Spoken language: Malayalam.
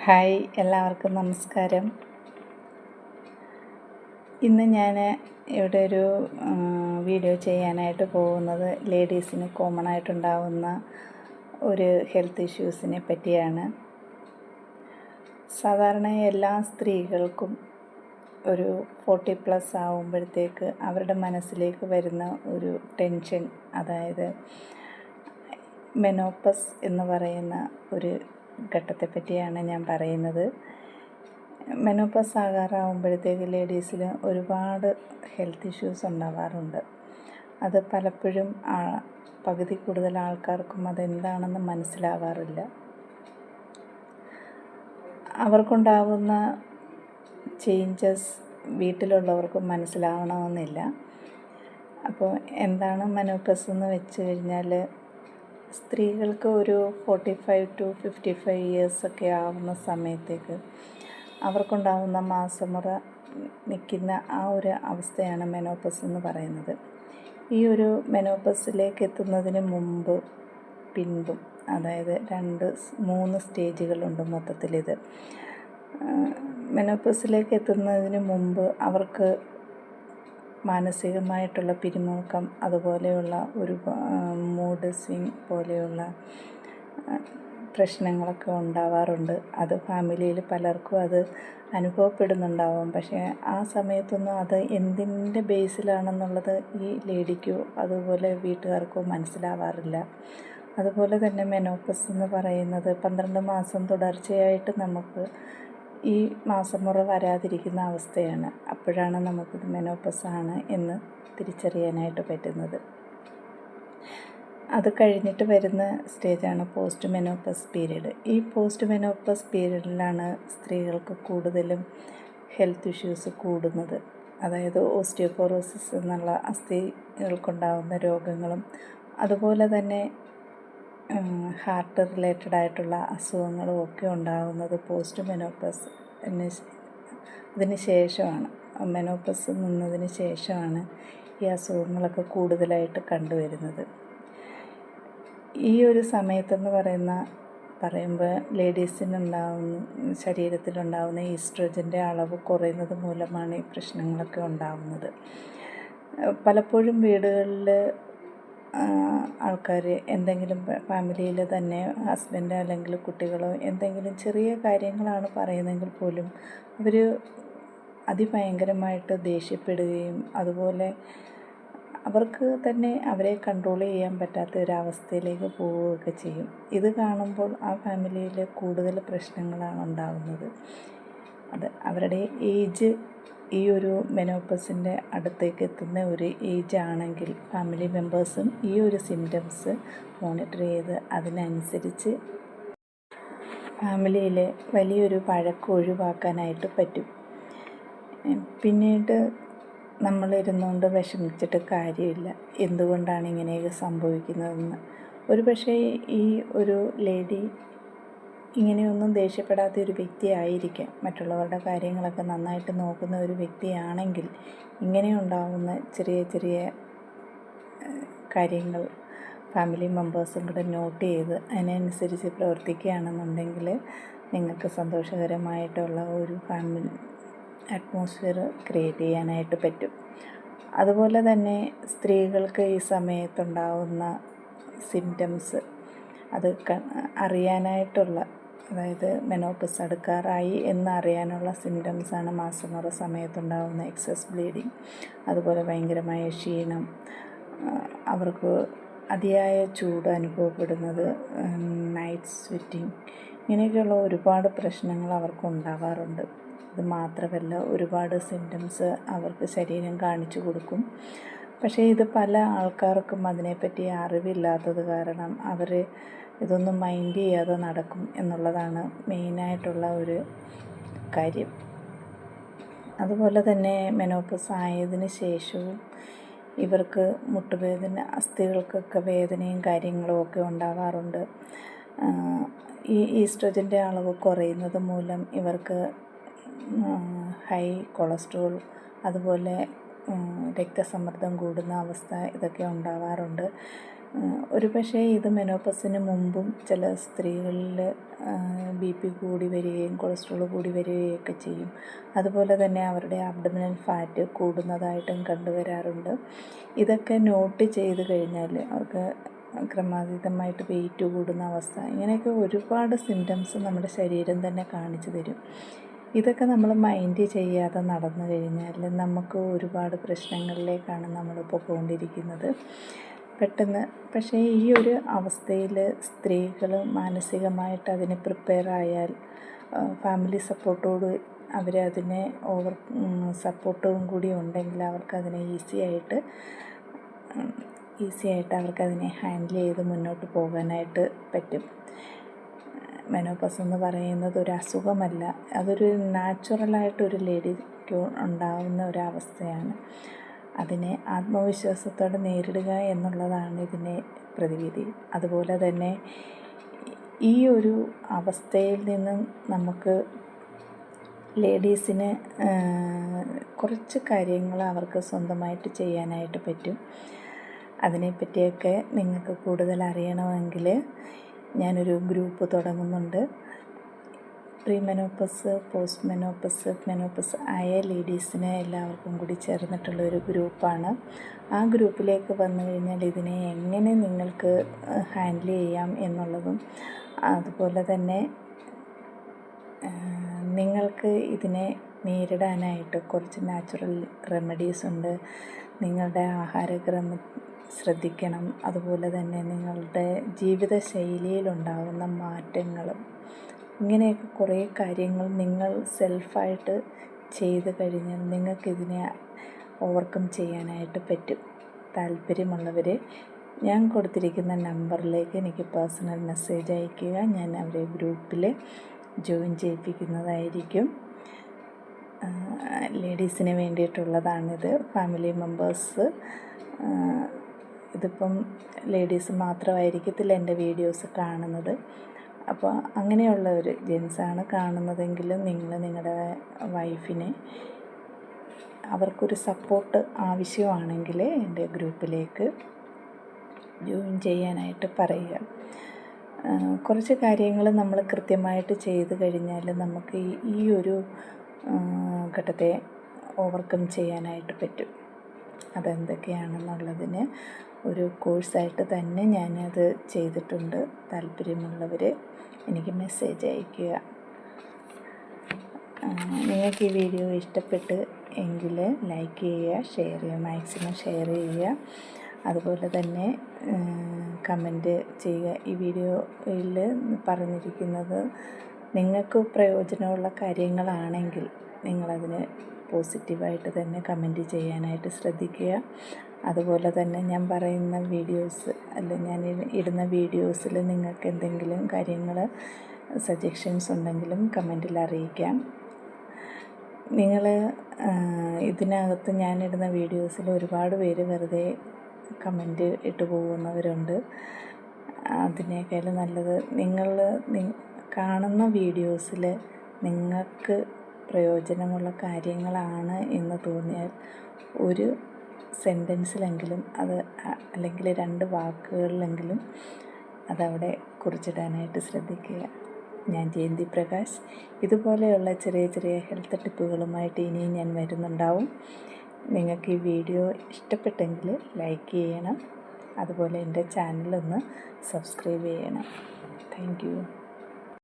ഹായ്, എല്ലാവർക്കും നമസ്കാരം. ഇന്ന് ഞാൻ ഇവിടെ ഒരു വീഡിയോ ചെയ്യാനായിട്ട് പോകുന്നത് ലേഡീസിന് കോമൺ ആയിട്ടുണ്ടാവുന്ന ഒരു ഹെൽത്ത് ഇഷ്യൂസിനെ പറ്റിയാണ്. സാധാരണ എല്ലാ സ്ത്രീകൾക്കും ഒരു 40+ ആകുമ്പോഴത്തേക്ക് അവരുടെ മനസ്സിലേക്ക് വരുന്ന ഒരു ടെൻഷൻ, അതായത് മെനോപ്പസ് എന്ന് പറയുന്ന ഒരു ഘട്ടത്തെ പറ്റിയാണ് ഞാൻ പറയുന്നത്. മെനോപ്പസ് ആകാറാകുമ്പോഴത്തേക്ക് ലേഡീസിൽ ഒരുപാട് ഹെൽത്ത് ഇഷ്യൂസ് ഉണ്ടാവാറുണ്ട്. അത് പലപ്പോഴും പകുതി കൂടുതൽ ആൾക്കാർക്കും അതെന്താണെന്ന് മനസ്സിലാവാറില്ല. അവർക്കുണ്ടാകുന്ന ചേഞ്ചസ് വീട്ടിലുള്ളവർക്കും മനസ്സിലാവണമെന്നില്ല. അപ്പോൾ എന്താണ് മെനോപ്പസ് എന്ന് വെച്ച് കഴിഞ്ഞാൽ, സ്ത്രീകൾക്ക് ഒരു 45 to 55 ഇയേഴ്സൊക്കെ ആവുന്ന സമയത്തേക്ക് അവർക്കുണ്ടാകുന്ന മാസമുറ നിൽക്കുന്ന ആ ഒരു അവസ്ഥയാണ് മെനോപ്പസ് എന്ന് പറയുന്നത്. ഈ ഒരു മെനോപ്പസിലേക്ക് എത്തുന്നതിന് മുമ്പ് പിൻപും, അതായത് 2-3 സ്റ്റേജുകളുണ്ട് മൊത്തത്തിലിത്. മെനോപ്പസിലേക്ക് എത്തുന്നതിന് മുമ്പ് അവർക്ക് മാനസികമായിട്ടുള്ള പിരിമുറുക്കം, അതുപോലെയുള്ള ഒരു മൂഡ് സ്വിങ് പോലെയുള്ള പ്രശ്നങ്ങളൊക്കെ ഉണ്ടാവാറുണ്ട്. അത് ഫാമിലിയിൽ പലർക്കും അത് അനുഭവപ്പെടുന്നുണ്ടാവും. പക്ഷേ ആ സമയത്തൊന്നും അത് എന്തിൻ്റെ ബേസിലാണെന്നുള്ളത് ഈ ലേഡിക്കോ അതുപോലെ വീട്ടുകാർക്കോ മനസ്സിലാവാറില്ല. അതുപോലെ തന്നെ മെനോപ്പസ് എന്ന് പറയുന്നത് 12 മാസം തുടർച്ചയായിട്ട് നമുക്ക് ഈ മാസമുറ വരാതിരിക്കുന്ന അവസ്ഥയാണ്. അപ്പോഴാണ് നമുക്കിത് മെനോപ്പസ് ആണ് എന്ന് തിരിച്ചറിയാനായിട്ട് പറ്റുന്നത്. അത് കഴിഞ്ഞിട്ട് വരുന്ന സ്റ്റേജാണ് പോസ്റ്റ് മെനോപ്പസ് പീരീഡ്. ഈ പോസ്റ്റ് മെനോപ്പസ് പീരീഡിലാണ് സ്ത്രീകൾക്ക് കൂടുതലും ഹെൽത്ത് ഇഷ്യൂസ് കൂടുന്നത്. അതായത് ഓസ്റ്റിയോപോറോസിസ് എന്നുള്ള അസ്ഥികൾക്കുണ്ടാകുന്ന രോഗങ്ങളും, അതുപോലെ തന്നെ ഹാർട്ട് റിലേറ്റഡ് ആയിട്ടുള്ള അസുഖങ്ങളും ഒക്കെ ഉണ്ടാകുന്നത് പോസ്റ്റ് മെനോപ്പസ് അതിന് ശേഷമാണ്. മെനോപ്പസ് നിന്നതിന് ശേഷമാണ് ഈ അസുഖങ്ങളൊക്കെ കൂടുതലായിട്ട് കണ്ടുവരുന്നത്. ഈ ഒരു സമയത്തെന്ന് പറയുമ്പോൾ ശരീരത്തിലുണ്ടാകുന്ന ഈസ്ട്രോജൻ്റെ അളവ് കുറയുന്നത് മൂലമാണ് ഈ പ്രശ്നങ്ങളൊക്കെ ഉണ്ടാകുന്നത്. പലപ്പോഴും വീടുകളിൽ ആൾക്കാർ എന്തെങ്കിലും ഫാമിലിയിൽ തന്നെ ഹസ്ബൻഡ് അല്ലെങ്കിൽ കുട്ടികളോ എന്തെങ്കിലും ചെറിയ കാര്യങ്ങളാണ് പറയുന്നതെങ്കിൽ പോലും അവർ അതിഭയങ്കരമായിട്ട് ദേഷ്യപ്പെടുകയും, അതുപോലെ അവർക്ക് തന്നെ അവരെ കൺട്രോൾ ചെയ്യാൻ പറ്റാത്ത ഒരവസ്ഥയിലേക്ക് പോവുകയൊക്കെ ചെയ്യും. ഇത് കാണുമ്പോൾ ആ ഫാമിലിയിൽ കൂടുതൽ പ്രശ്നങ്ങളാണ് ഉണ്ടാകുന്നത്. അത് അവരുടെ ഏജ് ഈ ഒരു മെനോപ്പസിൻ്റെ അടുത്തേക്ക് എത്തുന്ന ഒരു ഏജ് ആണെങ്കിൽ ഫാമിലി മെമ്പേഴ്സും ഈ ഒരു സിംറ്റംസ് മോണിറ്റർ ചെയ്ത് അതിനനുസരിച്ച് ഫാമിലിയിൽ വലിയൊരു വഴക്ക് ഒഴിവാക്കാനായിട്ട് പറ്റും. പിന്നീട് നമ്മളിരുന്നുകൊണ്ട് വിഷമിച്ചിട്ട് കാര്യമില്ല, എന്തുകൊണ്ടാണ് ഇങ്ങനെയൊക്കെ സംഭവിക്കുന്നതെന്ന്. ഒരുപക്ഷേ ഈ ഒരു ലേഡി ഇങ്ങനെയൊന്നും ദേഷ്യപ്പെടാത്ത ഒരു വ്യക്തിയായിരിക്കാം. മറ്റുള്ളവരുടെ കാര്യങ്ങളൊക്കെ നന്നായിട്ട് നോക്കുന്ന ഒരു വ്യക്തിയാണെങ്കിൽ ഇങ്ങനെ ഉണ്ടാകുന്ന ചെറിയ ചെറിയ കാര്യങ്ങൾ ഫാമിലി മെമ്പേഴ്സും കൂടെ നോട്ട് ചെയ്ത് അതിനനുസരിച്ച് പ്രവർത്തിക്കുകയാണെന്നുണ്ടെങ്കിൽ നിങ്ങൾക്ക് സന്തോഷകരമായിട്ടുള്ള ഒരു ഫാമിലി അറ്റ്മോസ്ഫിയർ ക്രിയേറ്റ് ചെയ്യാനായിട്ട് പറ്റും. അതുപോലെ തന്നെ സ്ത്രീകൾക്ക് ഈ സമയത്തുണ്ടാകുന്ന സിംറ്റംസ് അത് അറിയാനായിട്ടുള്ള, അതായത് മെനോപ്പസ് അടുക്കാറായി എന്നറിയാനുള്ള സിംറ്റംസാണ് മാസമുറ സമയത്തുണ്ടാകുന്ന എക്സസ് ബ്ലീഡിങ്, അതുപോലെ ഭയങ്കരമായ ക്ഷീണം, അവർക്ക് അതിയായ ചൂട് അനുഭവപ്പെടുന്നത്, നൈറ്റ് സ്വെറ്റിങ്, ഇങ്ങനെയൊക്കെയുള്ള ഒരുപാട് പ്രശ്നങ്ങൾ അവർക്ക് ഉണ്ടാവാറുണ്ട്. ഇത് മാത്രമല്ല, ഒരുപാട് സിംറ്റംസ് അവർക്ക് ശരീരം കാണിച്ചു കൊടുക്കും. പക്ഷേ ഇത് പല ആൾക്കാർക്കും അതിനെപ്പറ്റി അറിവില്ലാത്തത് കാരണം അവർ ഇതൊന്നും മൈൻഡ് ചെയ്യാതെ നടക്കും എന്നുള്ളതാണ് മെയിനായിട്ടുള്ള ഒരു കാര്യം. അതുപോലെ തന്നെ മെനോപ്പസ് ആയതിന് ശേഷവും ഇവർക്ക് മുട്ടുവേദന, അസ്ഥികൾക്കൊക്കെ വേദനയും കാര്യങ്ങളും ഒക്കെ ഉണ്ടാവാറുണ്ട്. ഈ ഈസ്ട്രോജൻ്റെ അളവ് കുറയുന്നത് മൂലം ഇവർക്ക് ഹൈ കൊളസ്ട്രോൾ, അതുപോലെ രക്തസമ്മർദ്ദം കൂടുന്ന അവസ്ഥ, ഇതൊക്കെ ഉണ്ടാവാറുണ്ട്. ഒരു പക്ഷേ ഇത് മെനോപ്പസിന് മുമ്പും ചില സ്ത്രീകളിൽ BP കൂടി വരികയും കൊളസ്ട്രോൾ കൂടി വരികയൊക്കെ ചെയ്യും. അതുപോലെ തന്നെ അവരുടെ അബ്ഡമിനൽ ഫാറ്റ് കൂടുന്നതായിട്ടും കണ്ടുവരാറുണ്ട്. ഇതൊക്കെ നോട്ട് ചെയ്ത് കഴിഞ്ഞാൽ അവർക്ക് ക്രമാതീതമായിട്ട് വെയിറ്റ് കൂടുന്ന അവസ്ഥ, ഇങ്ങനെയൊക്കെ ഒരുപാട് സിംറ്റംസ് നമ്മുടെ ശരീരം തന്നെ കാണിച്ചു തരും. ഇതൊക്കെ നമ്മൾ മൈൻഡ് ചെയ്യാതെ നടന്നു കഴിഞ്ഞാൽ നമുക്ക് ഒരുപാട് പ്രശ്നങ്ങളിലേക്കാണ് നമ്മൾ പോയിക്കൊണ്ടിരിക്കുന്നത് പെട്ടെന്ന്. പക്ഷേ ഈ ഒരു അവസ്ഥയിൽ സ്ത്രീകൾ മാനസികമായിട്ട് അതിന് പ്രിപ്പയർ ആയാൽ, ഫാമിലി സപ്പോർട്ടോട് അവരതിനെ സപ്പോർട്ടും കൂടി ഉണ്ടെങ്കിൽ അവർക്കതിനെ ഈസി ആയിട്ട് അവർക്കതിനെ ഹാൻഡിൽ ചെയ്ത് മുന്നോട്ട് പോകാനായിട്ട് പറ്റും. മെനോപ്പസ് എന്ന് പറയുന്നത് ഒരു അസുഖമല്ല, അതൊരു നാച്ചുറലായിട്ടൊരു ലേഡിക്ക് ഉണ്ടാകുന്ന ഒരവസ്ഥയാണ്. അതിനെ ആത്മവിശ്വാസത്തോടെ നേരിടുക എന്നുള്ളതാണ് ഇതിനെ പ്രതിവിധി. അതുപോലെ തന്നെ ഈ ഒരു അവസ്ഥയിൽ നിന്നും നമുക്ക് ലേഡീസിന് കുറച്ച് കാര്യങ്ങൾ അവർക്ക് സ്വന്തമായിട്ട് ചെയ്യാനായിട്ട് പറ്റും. അതിനെപ്പറ്റിയൊക്കെ നിങ്ങൾക്ക് കൂടുതൽ അറിയണമെങ്കിൽ ഞാനൊരു ഗ്രൂപ്പ് തുടങ്ങുന്നുണ്ട്. Pre menopause, post menopause, menopause ആയ ലേഡീസിന് എല്ലാവർക്കും കൂടി ചേർന്നിട്ടുള്ളൊരു ഗ്രൂപ്പാണ്. ആ ഗ്രൂപ്പിലേക്ക് വന്നു കഴിഞ്ഞാൽ ഇതിനെ എങ്ങനെ നിങ്ങൾക്ക് ഹാൻഡിൽ ചെയ്യാം എന്നുള്ളതും, അതുപോലെ തന്നെ നിങ്ങൾക്ക് ഇതിനെ നേരിടാനായിട്ട് കുറച്ച് നാച്ചുറൽ റെമഡീസ് ഉണ്ട്. നിങ്ങളുടെ ആഹാരക്രമം ശ്രദ്ധിക്കണം. അതുപോലെ തന്നെ നിങ്ങളുടെ ജീവിതശൈലിയിലുണ്ടാകുന്ന മാറ്റങ്ങളും, ഇങ്ങനെയൊക്കെ കുറേ കാര്യങ്ങൾ നിങ്ങൾ സെൽഫായിട്ട് ചെയ്ത് കഴിഞ്ഞാൽ നിങ്ങൾക്കിതിനെ ഓവർകം ചെയ്യാനായിട്ട് പറ്റും. താല്പര്യമുള്ളവർ ഞാൻ കൊടുത്തിരിക്കുന്ന നമ്പറിലേക്ക് എനിക്ക് പേഴ്സണൽ മെസ്സേജ് അയയ്ക്കുക. ഞാൻ അവരെ ഗ്രൂപ്പിൽ ജോയിൻ ചെയ്യിപ്പിക്കുന്നതായിരിക്കും. ലേഡീസിന് വേണ്ടിയിട്ടുള്ളതാണിത്. ഫാമിലി മെമ്പേഴ്സ്, ഇതിപ്പം ലേഡീസ് മാത്രമായിരിക്കത്തില്ല എൻ്റെ വീഡിയോസ് കാണുന്നത്. അപ്പോൾ അങ്ങനെയുള്ളവർ, ജെൻസാണ് കാണുന്നതെങ്കിലും നിങ്ങൾ നിങ്ങളുടെ വൈഫിനെ, അവർക്കൊരു സപ്പോർട്ട് ആവശ്യമാണെങ്കിൽ എൻ്റെ ഗ്രൂപ്പിലേക്ക് ജോയിൻ ചെയ്യാനായിട്ട് പറയുക. കുറച്ച് കാര്യങ്ങൾ നമ്മൾ കൃത്യമായിട്ട് ചെയ്ത് കഴിഞ്ഞാൽ നമുക്ക് ഈ ഒരു ഘട്ടത്തെ ഓവർകം ചെയ്യാനായിട്ട് പറ്റും. അതെന്തൊക്കെയാണെന്നുള്ളതിന് ഒരു കോഴ്സായിട്ട് തന്നെ ഞാനത് ചെയ്തിട്ടുണ്ട്. താല്പര്യമുള്ളവർ എനിക്ക് മെസ്സേജ് അയയ്ക്കുക. നിങ്ങൾക്ക് ഈ വീഡിയോ ഇഷ്ടപ്പെട്ട് എങ്കിൽ ലൈക്ക് ചെയ്യുക, ഷെയർ ചെയ്യുക, മാക്സിമം ഷെയർ ചെയ്യുക. അതുപോലെ തന്നെ കമൻറ്റ് ചെയ്യുക. ഈ വീഡിയോയിൽ പറഞ്ഞിരിക്കുന്നത് നിങ്ങൾക്ക് പ്രയോജനമുള്ള കാര്യങ്ങളാണെങ്കിൽ നിങ്ങളതിന് പോസിറ്റീവായിട്ട് തന്നെ കമൻറ്റ് ചെയ്യാനായിട്ട് ശ്രദ്ധിക്കുക. അതുപോലെ തന്നെ ഞാൻ പറയുന്ന വീഡിയോസ്, ഞാൻ ഇടുന്ന വീഡിയോസിൽ നിങ്ങൾക്ക് എന്തെങ്കിലും കാര്യങ്ങൾ സജഷൻസ് ഉണ്ടെങ്കിലും കമൻറ്റിൽ അറിയിക്കാം. നിങ്ങൾ ഇതിനകത്ത് ഞാനിടുന്ന വീഡിയോസിൽ ഒരുപാട് പേര് വെറുതെ കമൻറ്റ് ഇട്ട് പോകുന്നവരുണ്ട്. അതിനേക്കാളും നല്ലത് നിങ്ങൾ കാണുന്ന വീഡിയോസിൽ നിങ്ങൾക്ക് പ്രയോജനമുള്ള കാര്യങ്ങളാണ് എന്ന് തോന്നിയാൽ ഒരു സെൻറ്റൻസിലെങ്കിലും അത്, അല്ലെങ്കിൽ 2 വാക്കുകളിലെങ്കിലും അതവിടെ കുറിച്ചിടാനായിട്ട് ശ്രദ്ധിക്കുക. ഞാൻ ജയന്തി പ്രകാശ്. ഇതുപോലെയുള്ള ചെറിയ ചെറിയ ഹെൽത്ത് ടിപ്പുകളുമായിട്ട് ഇനിയും ഞാൻ വരുന്നുണ്ടാവും. നിങ്ങൾക്ക് ഈ വീഡിയോ ഇഷ്ടപ്പെട്ടെങ്കിൽ ലൈക്ക് ചെയ്യണം. അതുപോലെ എൻ്റെ ചാനലൊന്ന് സബ്സ്ക്രൈബ് ചെയ്യണം. Thank you.